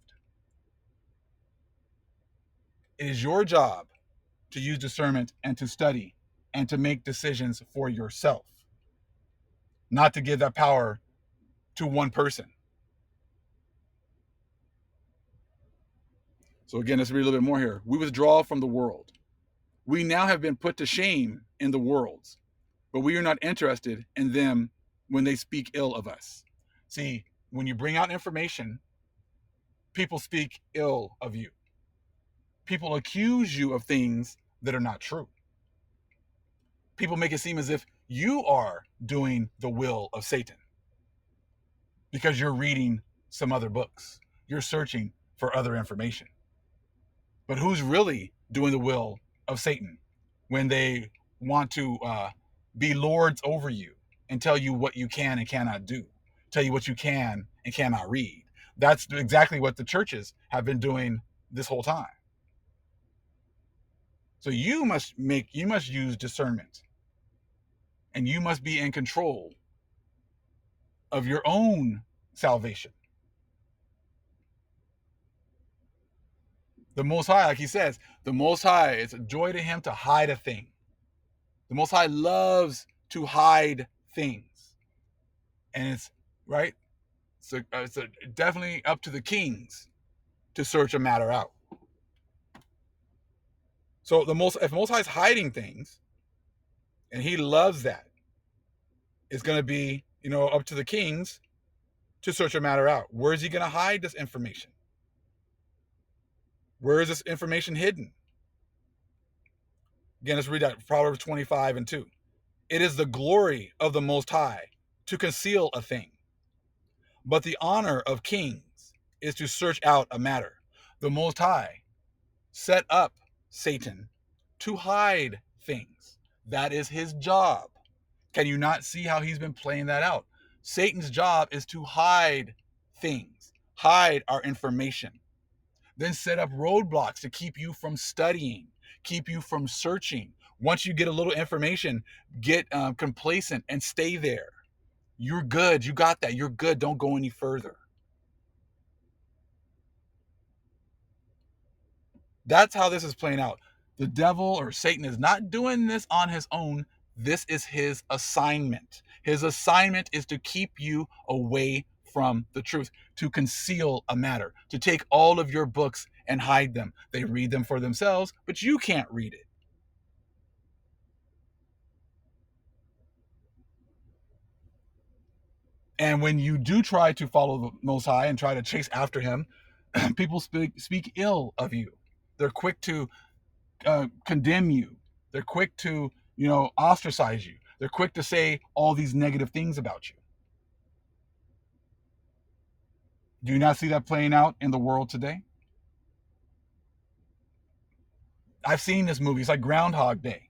[SPEAKER 1] It is your job to use discernment and to study and to make decisions for yourself, not to give that power to one person. So again, let's read a little bit more here. We withdraw from the world. We now have been put to shame in the worlds, but we are not interested in them when they speak ill of us. See, when you bring out information, people speak ill of you. People accuse you of things that are not true. People make it seem as if you are doing the will of Satan because you're reading some other books. You're searching for other information. But who's really doing the will of Satan when they want to be lords over you and tell you what you can and cannot do, tell you what you can and cannot read? That's exactly what the churches have been doing this whole time. So you must use discernment, and you must be in control of your own salvation. The Most High, like he says, the Most High, it's a joy to him to hide a thing. The Most High loves to hide things. And it's, right? So it's definitely up to the kings to search a matter out. So if the Most High is hiding things, and he loves that, it's going to be, up to the kings to search a matter out. Where is he going to hide this information? Where is this information hidden? Again, let's read that, Proverbs 25:2. It is the glory of the Most High to conceal a thing, but the honor of kings is to search out a matter. The Most High set up Satan to hide things. That is his job. Can you not see how he's been playing that out? Satan's job is to hide things, hide our information, then set up roadblocks to keep you from studying, keep you from searching. Once you get a little information, get complacent and stay there. You're good. You got that. You're good. Don't go any further. That's how this is playing out. The devil or Satan is not doing this on his own. This is his assignment. His assignment is to keep you away from the truth, to conceal a matter, to take all of your books and hide them. They read them for themselves, but you can't read it. And when you do try to follow the Most High and try to chase after him, people speak ill of you. They're quick to condemn you. They're quick to, ostracize you. They're quick to say all these negative things about you. Do you not see that playing out in the world today? I've seen this movie. It's like Groundhog Day.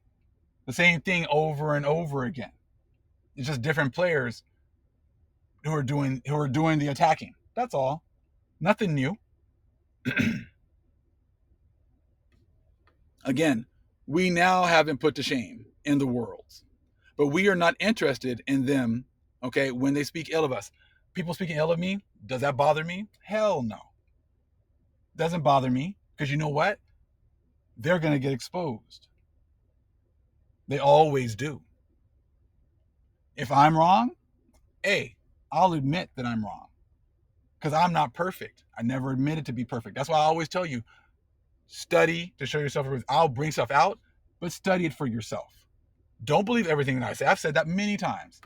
[SPEAKER 1] The same thing over and over again. It's just different players who are doing the attacking. That's all. Nothing new. Again, we now have been put to shame in the world, but we are not interested in them, okay, when they speak ill of us. People speaking ill of me, does that bother me? Hell no. Doesn't bother me, because you know what? They're going to get exposed. They always do. If I'm wrong, hey, I'll admit that I'm wrong, because I'm not perfect. I never admitted to be perfect. That's why I always tell you, study to show yourself. I'll bring stuff out, but study it for yourself. Don't believe everything that I say. I've said that many times.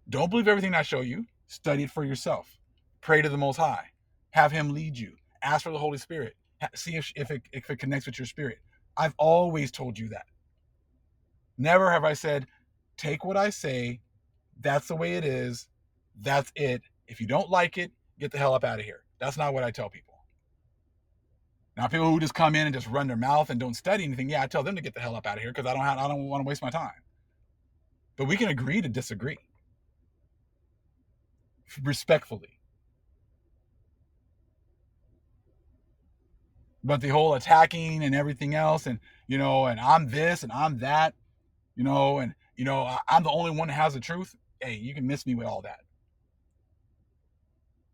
[SPEAKER 1] Don't believe everything I show you. Study it for yourself. Pray to the Most High. Have Him lead you. Ask for the Holy Spirit. See if it connects with your spirit. I've always told you that. Never have I said, take what I say. That's the way it is. That's it. If you don't like it, get the hell up out of here. That's not what I tell people. Now, people who just come in and just run their mouth and don't study anything, yeah, I tell them to get the hell up out of here, because I don't want to waste my time. But we can agree to disagree. Respectfully. But the whole attacking and everything else, and and I'm this and I'm that, and I'm the only one that has the truth. Hey, you can miss me with all that.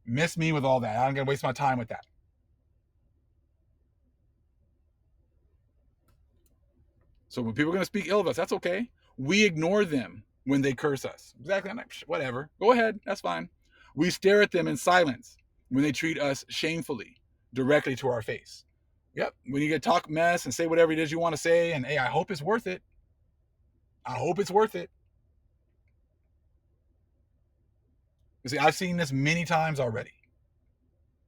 [SPEAKER 1] Miss me with all that. I'm gonna waste my time with that. So when people are gonna speak ill of us, that's okay. We ignore them when they curse us. Exactly. I'm like, whatever. Go ahead. That's fine. We stare at them in silence when they treat us shamefully, directly to our face. Yep. When you get talk mess and say whatever it is you want to say, and hey, I hope it's worth it. I hope it's worth it. You see, I've seen this many times already.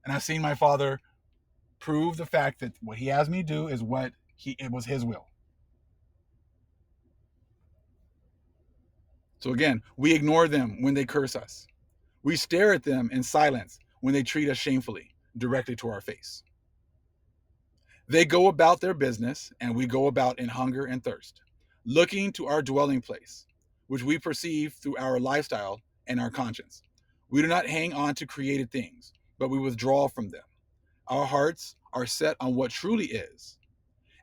[SPEAKER 1] And I've seen my father prove the fact that what he has me do is it was his will. So again, we ignore them when they curse us. We stare at them in silence when they treat us shamefully, directly to our face. They go about their business, and we go about in hunger and thirst, looking to our dwelling place, which we perceive through our lifestyle and our conscience. We do not hang on to created things, but we withdraw from them. Our hearts are set on what truly is.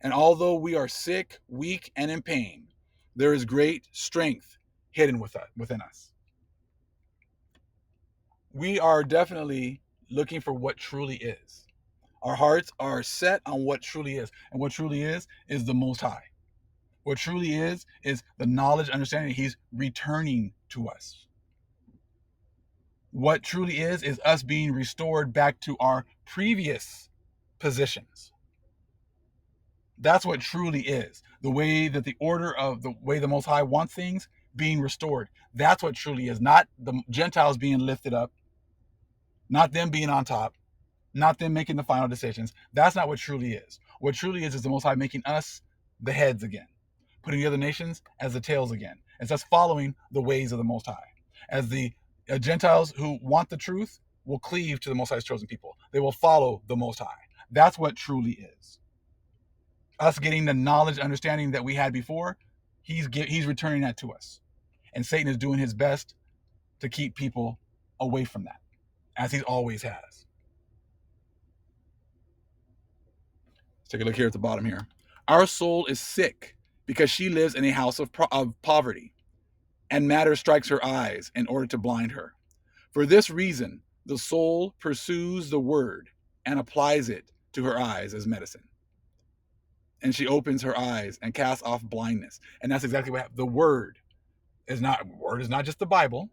[SPEAKER 1] And although we are sick, weak, and in pain, there is great strength hidden within us. We are definitely looking for what truly is. Our hearts are set on what truly is. And what truly is the Most High. What truly is the knowledge, understanding He's returning to us. What truly is us being restored back to our previous positions. That's what truly is. The way that the order of the way the Most High wants things being restored. That's what truly is. Not the Gentiles being lifted up. Not them being on top. Not them making the final decisions. That's not what truly is. What truly is the Most High making us the heads again. Putting the other nations as the tails again. It's us following the ways of the Most High. As the Gentiles who want the truth will cleave to the Most High's chosen people. They will follow the Most High. That's what truly is. Us getting the knowledge, understanding that we had before, he's returning that to us. And Satan is doing his best to keep people away from that, as he always has. Let's take a look here at the bottom here. Our soul is sick because she lives in a house of poverty, and matter strikes her eyes in order to blind her. For this reason, the soul pursues the word and applies it to her eyes as medicine. And she opens her eyes and casts off blindness. And that's exactly what happened. The word is not just the Bible.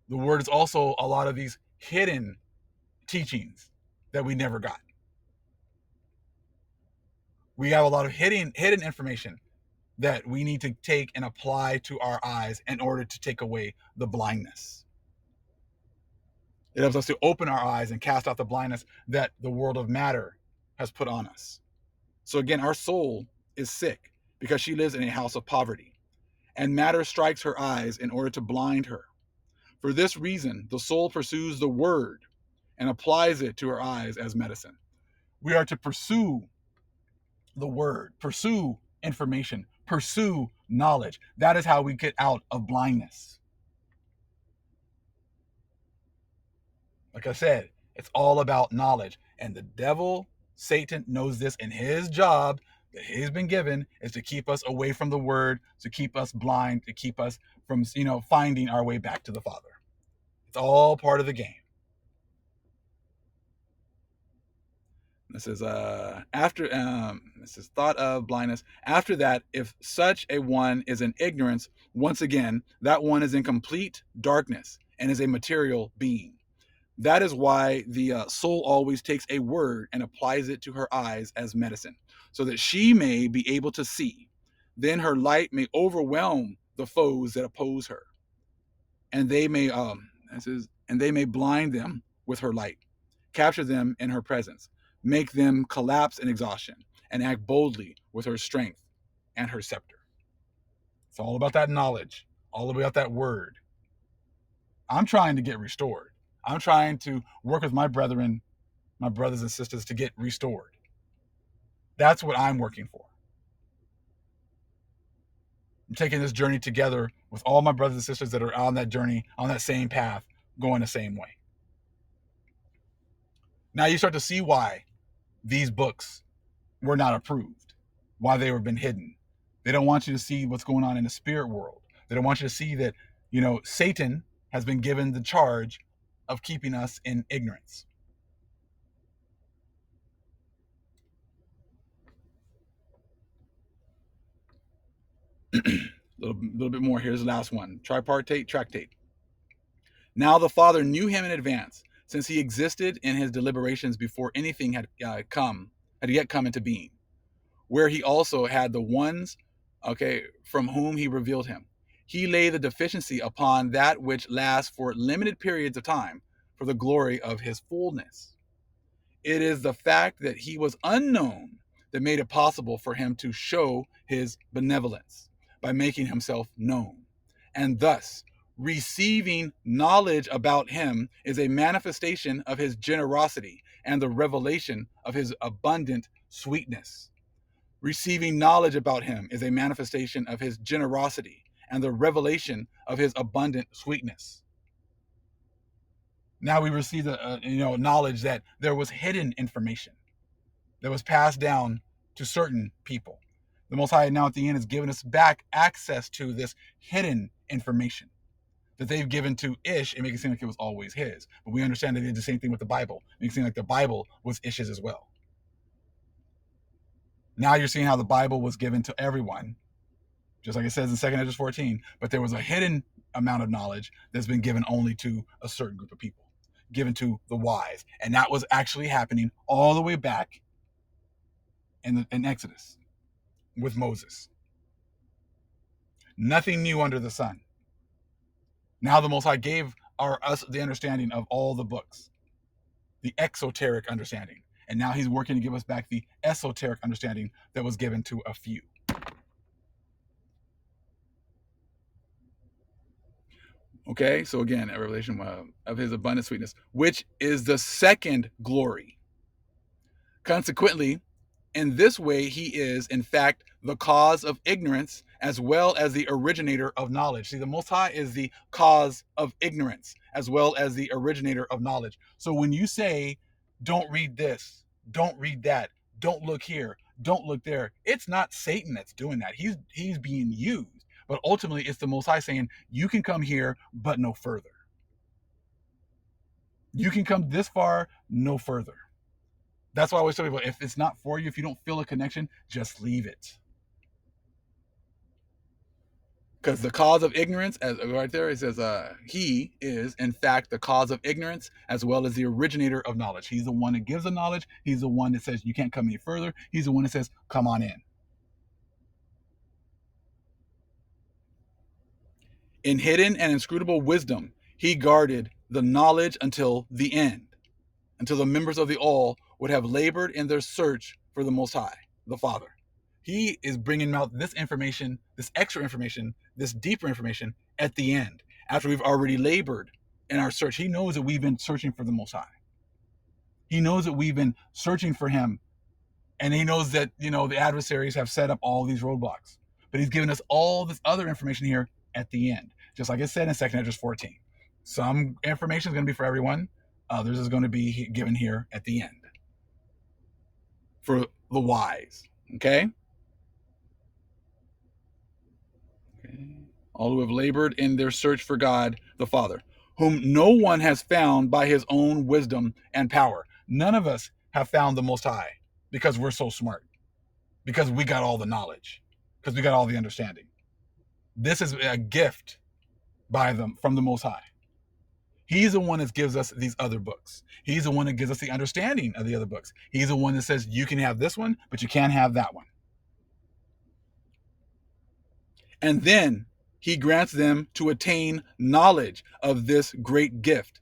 [SPEAKER 1] The word is also a lot of these hidden teachings that we never got. We have a lot of hidden information that we need to take and apply to our eyes in order to take away the blindness. It helps us to open our eyes and cast out the blindness that the world of matter has put on us. So again, our soul is sick because she lives in a house of poverty, and matter strikes her eyes in order to blind her. For this reason, the soul pursues the word and applies it to her eyes as medicine. We are to pursue the word, pursue information, pursue knowledge. That is how we get out of blindness. Like I said, It's all about knowledge. And the devil, Satan, knows this, and his job that he's been given is to keep us away from the word, to keep us blind, to keep us from, finding our way back to the Father. It's all part of the game. This is this is thought of blindness. After that, if such a one is in ignorance, once again, that one is in complete darkness and is a material being. That is why the soul always takes a word and applies it to her eyes as medicine, so that she may be able to see. Then her light may overwhelm the foes that oppose her, and they may blind them with her light, capture them in her presence, make them collapse in exhaustion, and act boldly with her strength and her scepter. It's all about that knowledge, all about that word. I'm trying to get restored. I'm trying to work with my brethren, my brothers and sisters, to get restored. That's what I'm working for. I'm taking this journey together with all my brothers and sisters that are on that journey, on that same path, going the same way. Now you start to see why these books were not approved, why they were been hidden. They don't want you to see what's going on in the spirit world. They don't want you to see that, Satan has been given the charge of keeping us in ignorance. little bit more. Here's the last one. Tripartite Tractate. Now the Father knew him in advance, since he existed in his deliberations before anything had yet come into being, where he also had the ones, from whom he revealed him. He laid the deficiency upon that which lasts for limited periods of time, for the glory of his fullness. It is the fact that he was unknown that made it possible for him to show his benevolence by making himself known. And thus, receiving knowledge about him is a manifestation of his generosity and the revelation of his abundant sweetness. Receiving knowledge about him is a manifestation of his generosity and the revelation of his abundant sweetness. Now we receive the knowledge that there was hidden information that was passed down to certain people. The Most High now at the end has given us back access to this hidden information that they've given to Ish and make it seem like it was always his. But we understand that they did the same thing with the Bible. Make it seem like the Bible was Ish's as well. Now you're seeing how the Bible was given to everyone, just like it says in 2 Ezra 14, but there was a hidden amount of knowledge that's been given only to a certain group of people, given to the wise. And that was actually happening all the way back in Exodus with Moses. Nothing new under the sun. Now the Most High gave us the understanding of all the books, the exoteric understanding. And now he's working to give us back the esoteric understanding that was given to a few. Okay, so again, a revelation of his abundant sweetness, which is the second glory. Consequently, in this way, he is, in fact, the cause of ignorance as well as the originator of knowledge. See, the Most High is the cause of ignorance as well as the originator of knowledge. So when you say, don't read this, don't read that, don't look here, don't look there, it's not Satan that's doing that. He's being used. But ultimately, it's the Most High saying, you can come here, but no further. You can come this far, no further. That's why I always tell people, if it's not for you, if you don't feel a connection, just leave it. Because the cause of ignorance, as right there, it says, he is, in fact, the cause of ignorance, as well as the originator of knowledge. He's the one that gives the knowledge. He's the one that says, you can't come any further. He's the one that says, come on in. In hidden and inscrutable wisdom, he guarded the knowledge until the end, until the members of the all would have labored in their search for the Most High, the Father. He is bringing out this information, this extra information, this deeper information at the end, after we've already labored in our search. He knows that we've been searching for the Most High. He knows that we've been searching for him, and he knows that, the adversaries have set up all these roadblocks. But he's given us all this other information here at the end, just like it said in 2 Ezra 14. Some information is going to be for everyone. Others is going to be given here at the end for the wise. Okay? All who have labored in their search for God the Father, whom no one has found by his own wisdom and power. None of us have found the Most High because we're so smart, because we got all the knowledge, because we got all the understanding. This is a gift by them from the Most High. He's the one that gives us these other books. He's the one that gives us the understanding of the other books. He's the one that says you can have this one, but you can't have that one. And then he grants them to attain knowledge of this great gift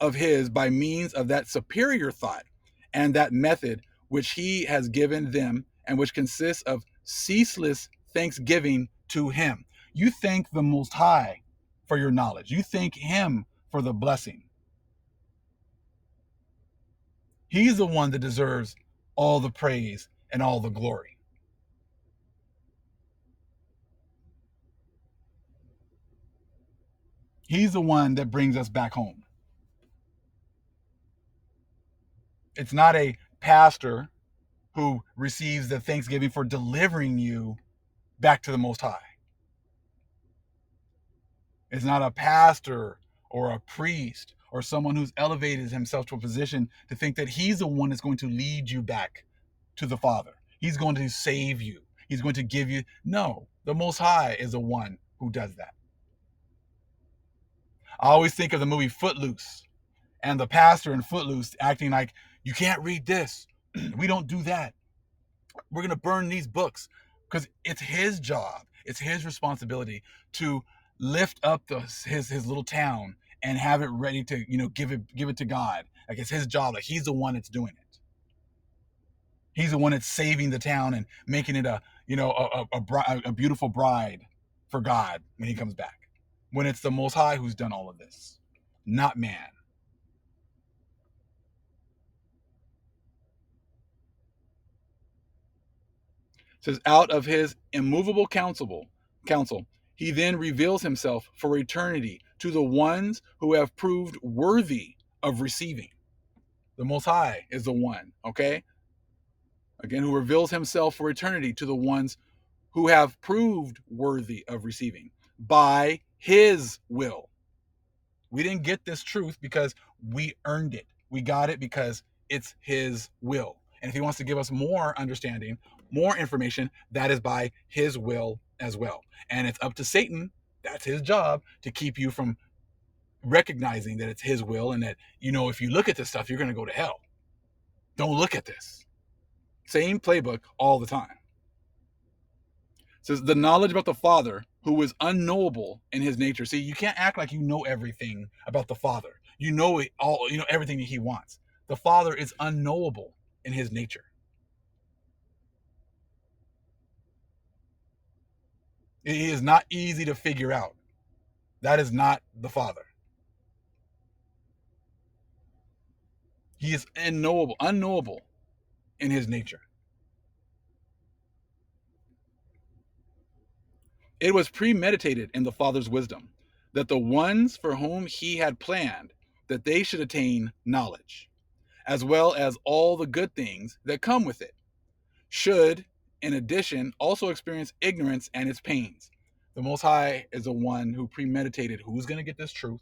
[SPEAKER 1] of his by means of that superior thought and that method which he has given them, and which consists of ceaseless thanksgiving to him. You thank the Most High for your knowledge. You thank him for the blessing. He's the one that deserves all the praise and all the glory. He's the one that brings us back home. It's not a pastor who receives the thanksgiving for delivering you back to the Most High. It's not a pastor or a priest or someone who's elevated himself to a position to think that he's the one that's going to lead you back to the Father. He's going to save you. He's going to give you. No, the Most High is the one who does that. I always think of the movie Footloose and the pastor in Footloose acting like, you can't read this. We don't do that. We're going to burn these books, because it's his job. It's his responsibility to lift up his little town and have it ready to, give it to God. Like, it's his job. Like, he's the one that's doing it. He's the one that's saving the town and making it a beautiful bride for God when he comes back. When it's the Most High who's done all of this, not man. It says, out of his immovable counsel, he then reveals himself for eternity to the ones who have proved worthy of receiving. The Most High is the one, okay? Again, who reveals himself for eternity to the ones who have proved worthy of receiving by his will. We didn't get this truth because we earned it. We got it because it's his will. And if he wants to give us more understanding, more information, that is by his will as well. And it's up to Satan, that's his job, to keep you from recognizing that it's his will, and that, if you look at this stuff, you're going to go to hell. Don't look at this. Same playbook all the time. It says, the knowledge about the Father, who is unknowable in his nature. See, you can't act like you know everything about the Father. You know it all, everything that he wants. The Father is unknowable in his nature. He is not easy to figure out. That is not the Father. He is unknowable in his nature. It was premeditated in the Father's wisdom that the ones for whom he had planned that they should attain knowledge, as well as all the good things that come with it, should, in addition, also experience ignorance and its pains. The Most High is the one who premeditated who's going to get this truth,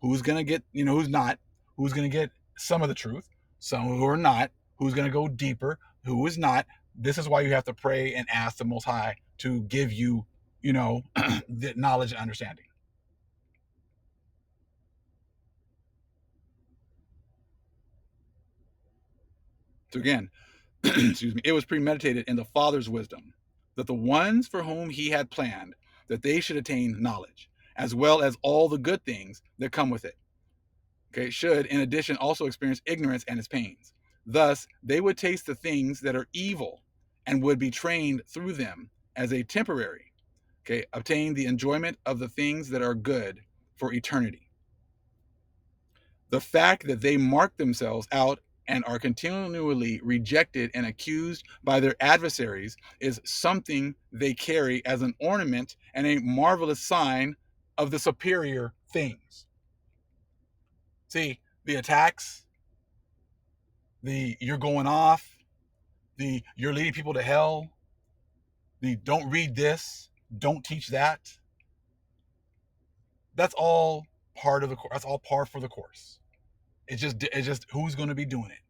[SPEAKER 1] who's going to get, who's not, who's going to get some of the truth, some who are not, who's going to go deeper, who is not. This is why you have to pray and ask the Most High to give you, the knowledge and understanding. So again, excuse me, it was premeditated in the Father's wisdom that the ones for whom he had planned that they should attain knowledge, as well as all the good things that come with it, okay, should in addition also experience ignorance and its pains. Thus, they would taste the things that are evil and would be trained through them as a temporary, okay, obtain the enjoyment of the things that are good for eternity. The fact that they mark themselves out and are continually rejected and accused by their adversaries is something they carry as an ornament and a marvelous sign of the superior things. See, The attacks, the you're going off, the you're leading people to hell, the don't read this, don't teach that. That's all part of the course. That's all par for the course. It's just who's going to be doing it,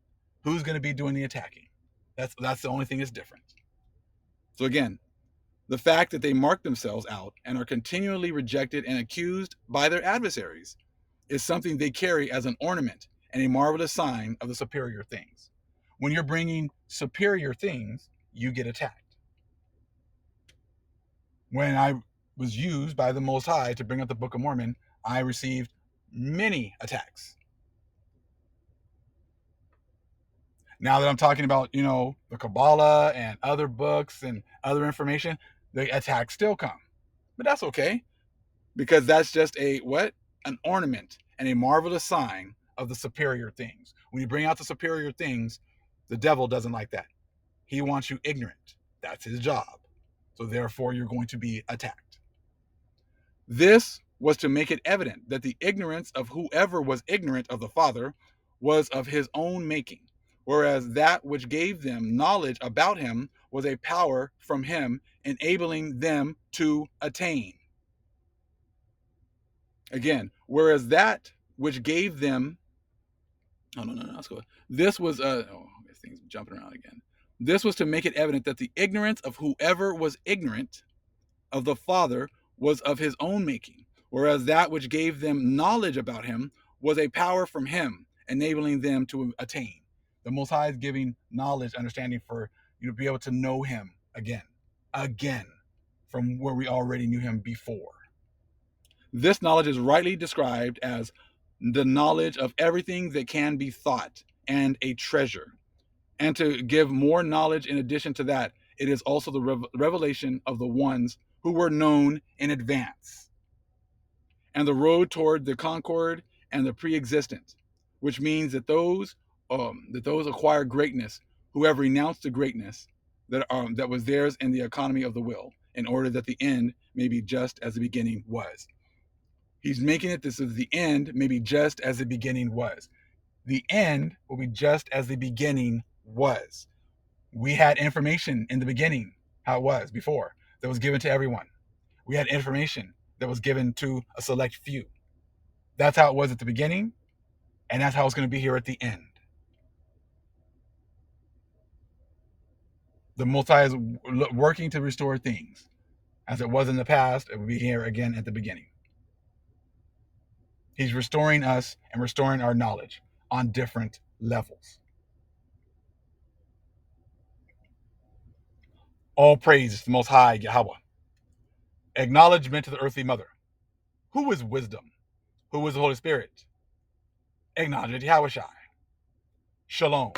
[SPEAKER 1] who's going to be doing the attacking. That's the only thing that's different. So again, the fact that they mark themselves out and are continually rejected and accused by their adversaries is something they carry as an ornament and a marvelous sign of the superior things. When you're bringing superior things, you get attacked. When I was used by the Most High to bring up the Book of Mormon, I received many attacks. Now that I'm talking about, the Kabbalah and other books and other information, the attacks still come. But that's okay, because that's just an ornament and a marvelous sign of the superior things. When you bring out the superior things, the devil doesn't like that. He wants you ignorant. That's his job. So therefore, you're going to be attacked. This was to make it evident that the ignorance of whoever was ignorant of the Father was of his own making, whereas that which gave them knowledge about him was a power from him, enabling them to attain. Again, whereas that which gave them, let's go. This was this thing's jumping around again. This was to make it evident that the ignorance of whoever was ignorant of the Father was of his own making, whereas that which gave them knowledge about him was a power from him, enabling them to attain. The Most High is giving knowledge, understanding for you to be able to know him again, from where we already knew him before. This knowledge is rightly described as the knowledge of everything that can be thought and a treasure. And to give more knowledge in addition to that, it is also the revelation of the ones who were known in advance, and the road toward the concord and the pre-existent, which means that those acquire greatness who have renounced the greatness that was theirs in the economy of the will, in order that the end may be just as the beginning was. He's making it this is the end may be just as the beginning was. The end will be just as the beginning was. We had information in the beginning, how it was before, that was given to everyone. We had information that was given to a select few. That's how it was at the beginning, and that's how it's going to be here at the end. The Most High is working to restore things. As it was in the past, it will be here again at the beginning. He's restoring us and restoring our knowledge on different levels. All praise to the Most High Yahweh. Acknowledgement to the earthly mother. Who is wisdom? Who is the Holy Spirit? Acknowledge Yahweh Shai. Shalom.